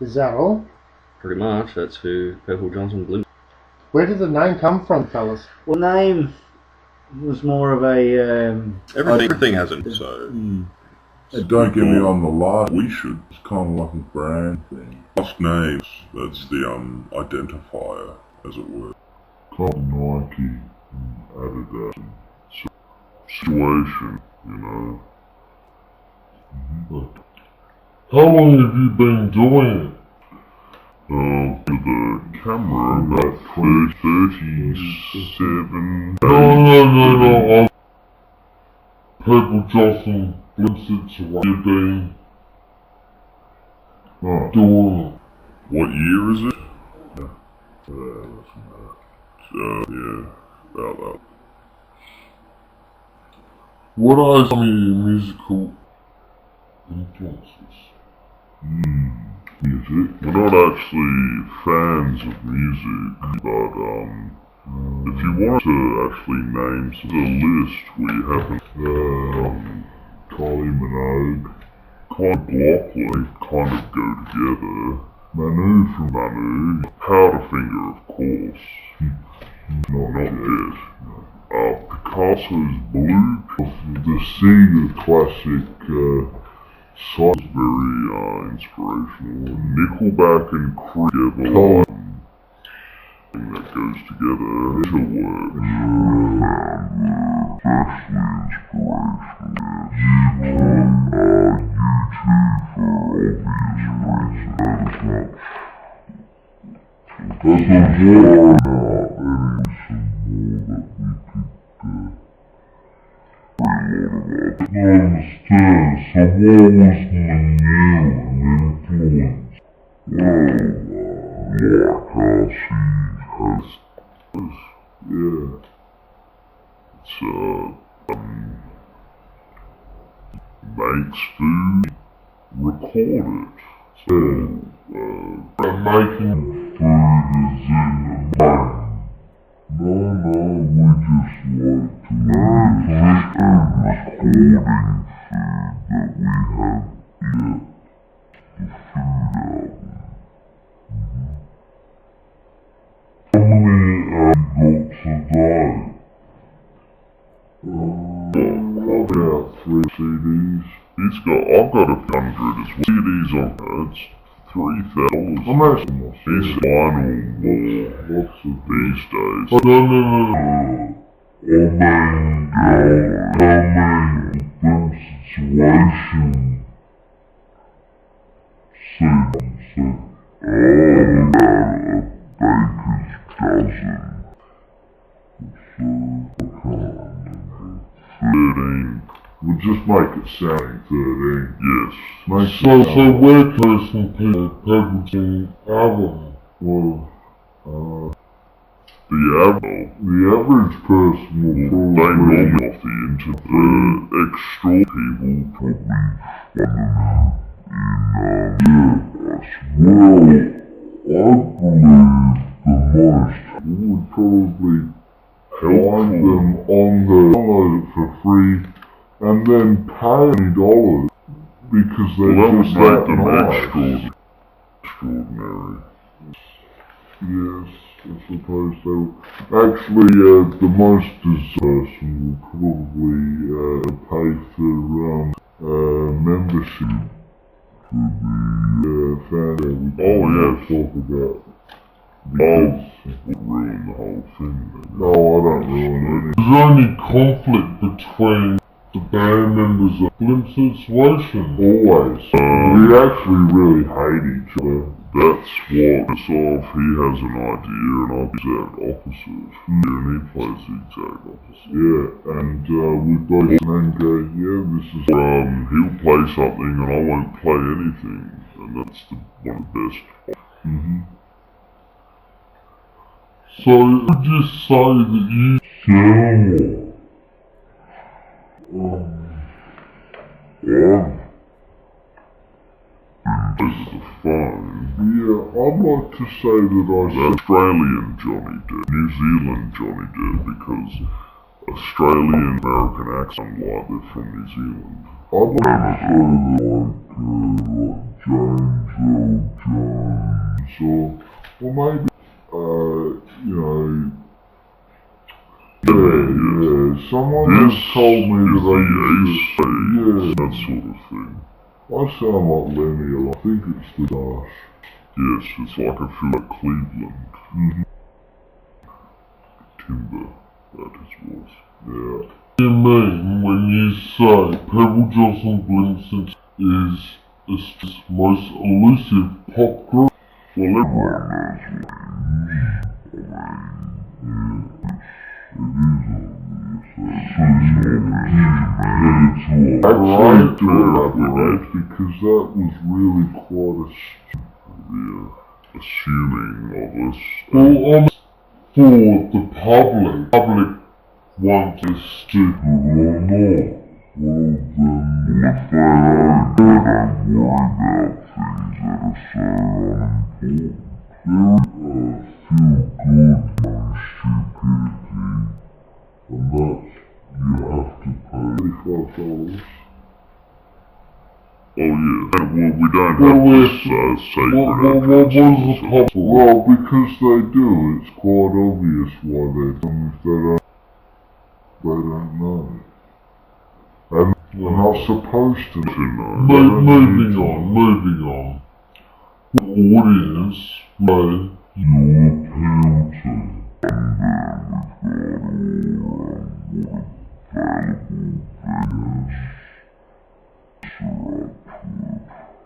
Is that all? Pretty much, that's who Purple Johnson Blimps. Where did the name come from, fellas? Well, name was more of a... Everything has it, so... Don't get me on the last. We should. It's kind of like a brand thing. Last names, that's the identifier, as it were. Club Nike and Adidas and situation, you know. How long have you been doing it? To the camera, about 37. No. Purple Johnson Blimps, what you've been doing it. What year is it? Yeah, about that. What are some of your musical influences? Music? We're not actually fans of music, but if you want to actually name the list, we have Kylie Minogue, McLaughlin kind of go together. Manu from Manu, Powderfinger of course, not yet. Picasso's Blue, the Singer classic song is very inspirational. Nickelback and Creed that goes together to work. Makes food, record it. So, making food is in the mind. No, we just like to make recording food that we have yet. The food album. How many got today? About 3 CDs. I've got 100 as well. CDs on cards. $3,000. I'm asking myself. It's vinyl more. Lots of these days. No. Situation. Baker's dozen. 13. We'll just make it sound 13. Yes. So where can some people album? Well, the average person will probably off the internet. The extra people probably well, I believe the most would probably find them on the download it for free and then pay $20 because they just make them extraordinary. Yes, I suppose so. Actually, the most person will probably pay for membership for the fan that we talk about. Because it would ruin the whole thing. No, I don't ruin it. There's only conflict between the band members of Blimps Situation. Always. We actually really hate each other. That's what it's off. He has an idea and I'm the exact opposite. And he plays the exact opposite. Yeah, and we both then go, this is he'll play something and I won't play anything. And that's one of the best. So would you say that you sound this is the phone. Yeah, I'd like to say that I said Australian Johnny Depp, New Zealand Johnny Depp, because Australian American accent like they're from New Zealand. I'd like to say like James or maybe, someone has told me that that sort of thing. I sound like Lenny, I think it's the dash. Yes, it's like I feel like Cleveland. Timber, that is worse. Yeah. What do you mean when you say Pebble Johnson Blimson is Australia's most elusive pop group? Well, everyone knows right, because that was really quite assuming of us. Well, for the public want to stick it or not. Well, then if they don't worry about things that are so unimportant. Very feel good on stupidity, and that's, you have to pay $35. Oh yeah, well we don't have this sacred address. Well, because they do, it's quite obvious why they do if they don't know. And they're not supposed to know. Moving on. What audience may you appeal to? And then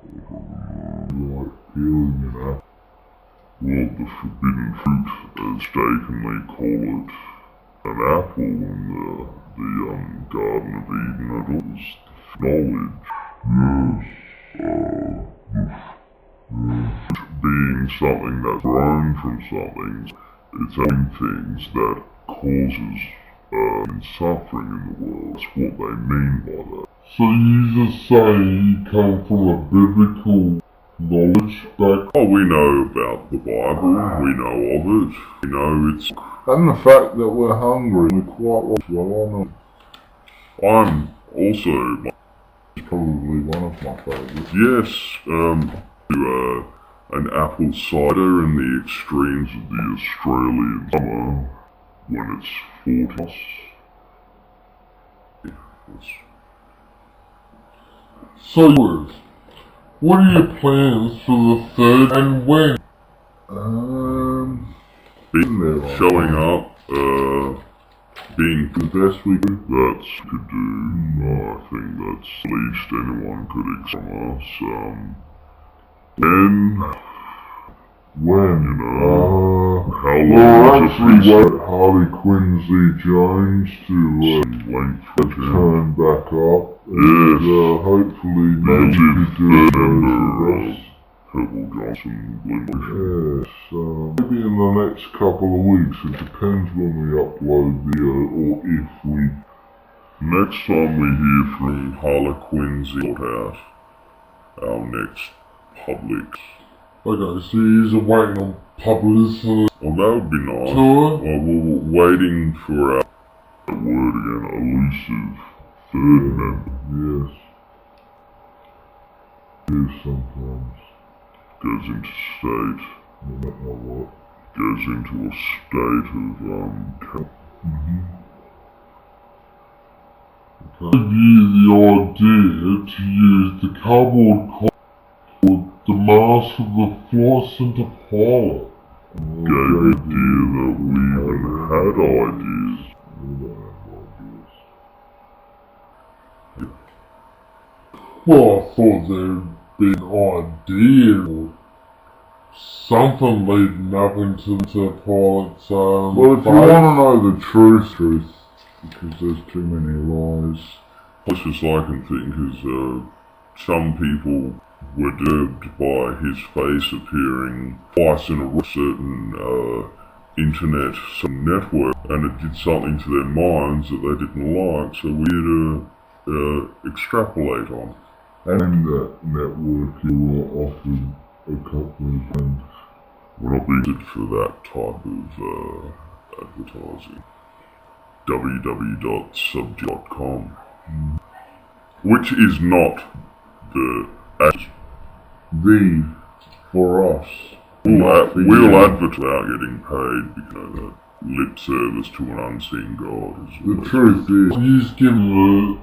we've got all like healing, Well, the forbidden fruit, as jokingly call it, an apple in the Garden of Eden, it was knowledge. Being something that's grown from something, it's own things that causes suffering in the world. That's what they mean by that. So you just say you come from a biblical knowledge back? Oh, we know about the Bible, we know of it, we know it's... And the fact that we're hungry, we're quite well on it. I'm also... It's probably one of my favourites. Yes, an apple cider in the extremes of the Australian summer, when it's 40. So, what are your plans for the 3rd and when? Showing up, being the best we could. That's could do. I think that's the least anyone could expect from us. And when, how long actually wait Harley Quincy Jones to turn back up. And hopefully maybe do Pebble Johnson Blimson. Yes, maybe in the next couple of weeks. It depends when we upload the or if we. Next time we hear from Harlequin's out our next public. Okay, so you're waiting on publicity. Well, that would be nice. Tour? Well, we're waiting for our word again, elusive third member. Yes. Yes, sometimes. Goes into state. I don't know what. Goes into a state of, Give you the idea to use the cardboard cardboard, the mask of the flight center pilot. Gave the idea that we even had ideas. Well, I thought there'd be an idea or something leading up into the pilot's well, if you want to know the truth, because there's too many lies. Closest I can think is some people were disturbed by his face appearing twice in a certain internet network, and it did something to their minds that they didn't like, so we had to extrapolate on. And that network you were offered a couple of times. We're not being good for that type of advertising. www.subject.com, which is not the for us. we'll advertise without getting paid because that lip service to an unseen god is The truth is, he's given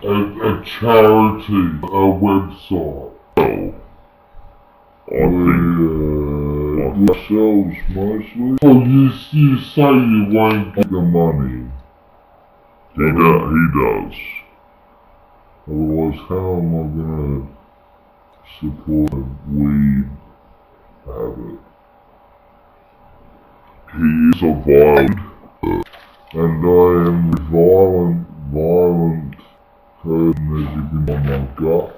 a charity a website. well, I think Yourselves mostly. Well, you say you won't get the money. he does. Otherwise, how am I gonna support a weed habit? He is a violent And I am a violent person, as you can on my gut.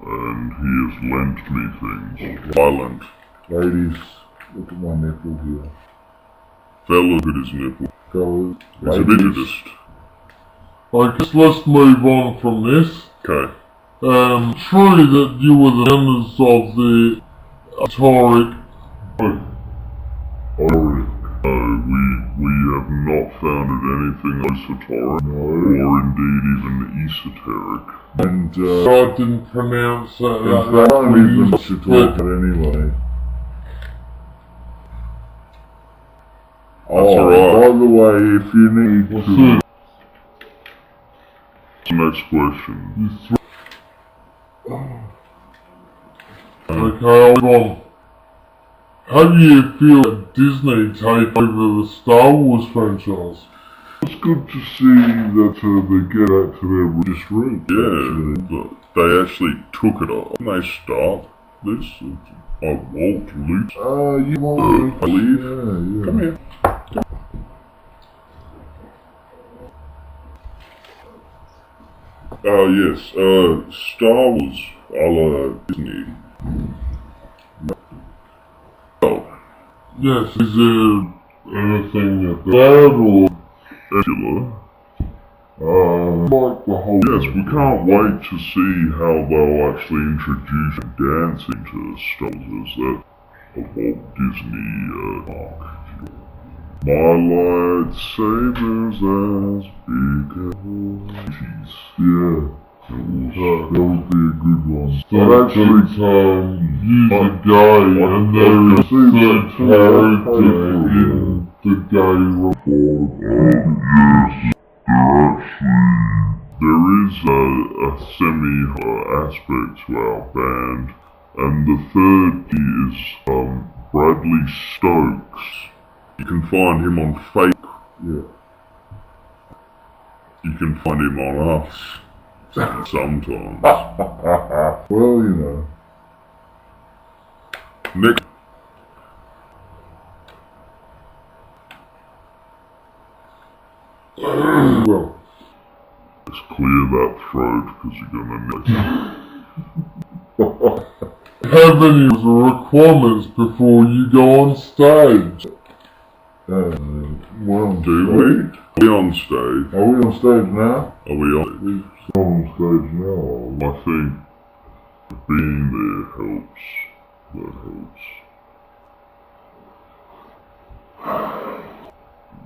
and he has lent me things. Violent. Ladies, look at my nipple here. Fella look at his nipple. Fellas, He's a vigilist. I guess let's move on from this. Okay. True that you were the members of the Atoric. No, we have not founded anything esoteric, or indeed even esoteric. And I didn't pronounce that. That even should talk anyway. alright. By the way, if you need to. Next question. Okay, hold on. How do you feel that Disney take over the Star Wars franchise? It's good to see that they get out to their rich roots. Yeah, but they actually took it off. Didn't they start this? Walt Luke. You want I believe. Yeah. Come here. Yes, Star Wars a la Disney. Oh, Yes, is there anything that bad or Angela. like the whole Yes, we can't wait to see how they'll actually introduce dancing to Star Wars as that a Walt Disney arc. My lightsabers as big as jeez. Yeah, that would be a good one. But actually, use a guy and there is a third character in the gay report. There is a semi-aspect to our band, and the third is Bradley Stokes. You can find him on Fake. Yeah. You can find him on us. Sometimes. Well, you know. Next. Well, Let's clear that throat because you're gonna need how many requirements before you go on stage? We're on Do we? Are we on stage? Are we on stage now? Are we on? We're on stage now. I think being there helps. That helps.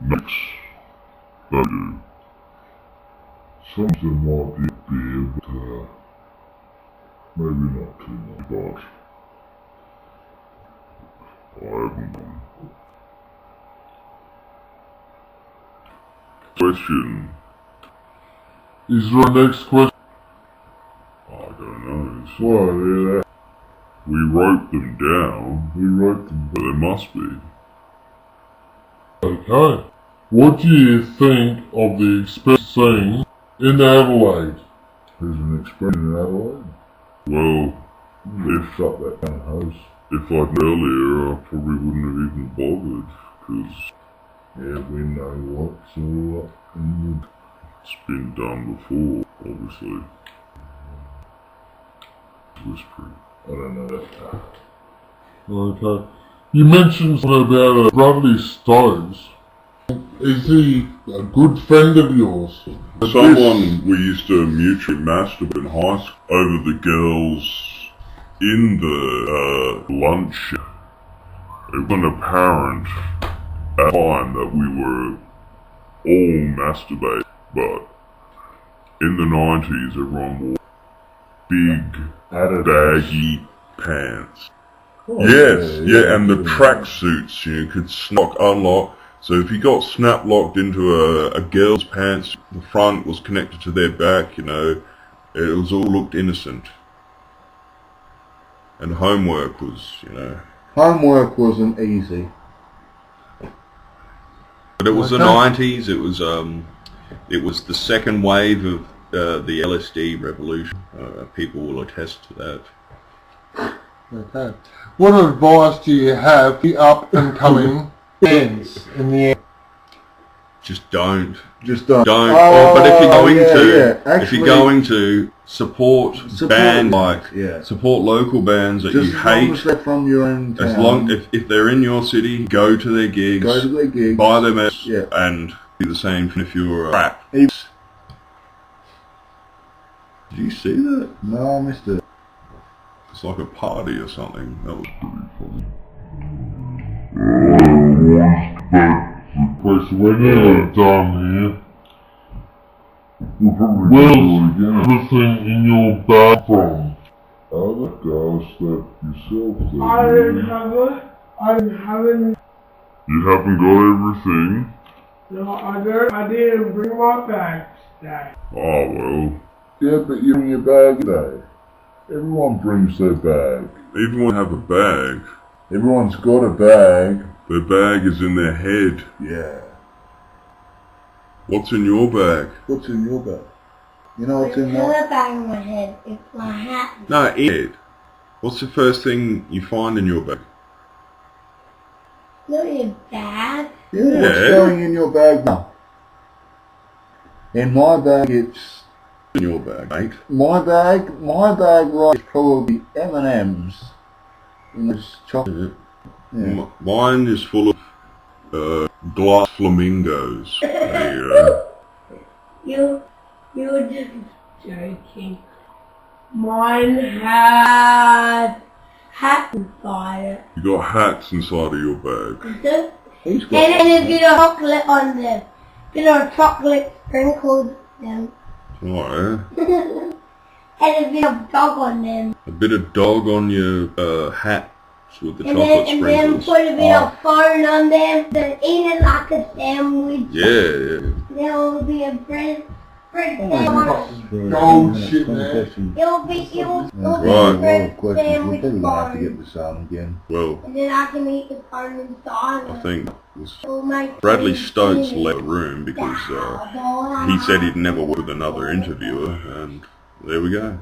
Next. That you. Something might be a beer, but maybe not too much. But I haven't done. Question. Is there a next question? I don't know. What, yeah, We wrote them down, we wrote them. but there must be. Okay. What do you think of the express scene in Adelaide? There's an express in Adelaide? Well, If shut that down house. if I'd known earlier, I probably wouldn't have even bothered, because Yeah, we know what's all up in it's been done before, obviously. Whispering. I don't know that. Okay. You mentioned something about Bradley Stokes. Is he a good friend of yours? Someone we used to mutually masturbate in high school over the girls in the lunch. It wasn't apparent at the time that we were all masturbating, but in the 90s everyone wore big, baggy pants. Yes, yeah, and the tracksuits, you could snap, unlock. So if you got snap locked into a girl's pants, the front was connected to their back, you know, it was all looked innocent. And homework was, you know. Homework wasn't easy. But it was the 90s, it was the second wave of the LSD revolution. People will attest to that. Okay. What advice do you have for the up and coming bands in the end? Just don't. Just don't. But if you're going Actually, if you're going to support bands support local bands that just you as long hate. as they're from your own town. As long if they're in your city, go to their gigs. Go to their gigs. Buy their merch, Yeah. and do the same if you're a crap. Even- Did you see that? No, I missed it. It's like a party or something. That was pretty funny. Okay, so we're nearly done here. Where's everything in your bag from? How the girl slept yourself there? I didn't have it. You haven't got everything? No, I didn't bring my bag today. Oh well. Yeah, but you bring your bag today. Everyone brings their bag. Everyone have a bag. Everyone's got a bag. Their bag is in their head. Yeah. What's in your bag? What's in your bag? You know what's There's in another my... bag in my head. It's my hat. No, Ed. What's the first thing you find in your bag? Not your bag. Yeah, what's going in your bag now? In my bag it's... In your bag, mate. My bag right is probably M&M's. And there's chocolate. Yeah. Mine is full of glass flamingos. There you go. You're just joking. Mine had hats inside it. You got hats inside of your bag. He's got And a bit of chocolate on them. Bit of chocolate sprinkled them. Alright. And a bit of dog on them. A bit of dog on your hat with the And chocolate then sprinkles. put a bit of phone on them. Then eat it like a sandwich. Yeah. There will be a bread sandwich. Gold shit, man. It will be a lot a bread of questions. We're sandwich probably going to have to phone. get this on again. Well, And then I can eat the phone inside. I think it was It'll make Bradley me Stokes feel left the room because he said he'd never work with another interviewer, and there we go.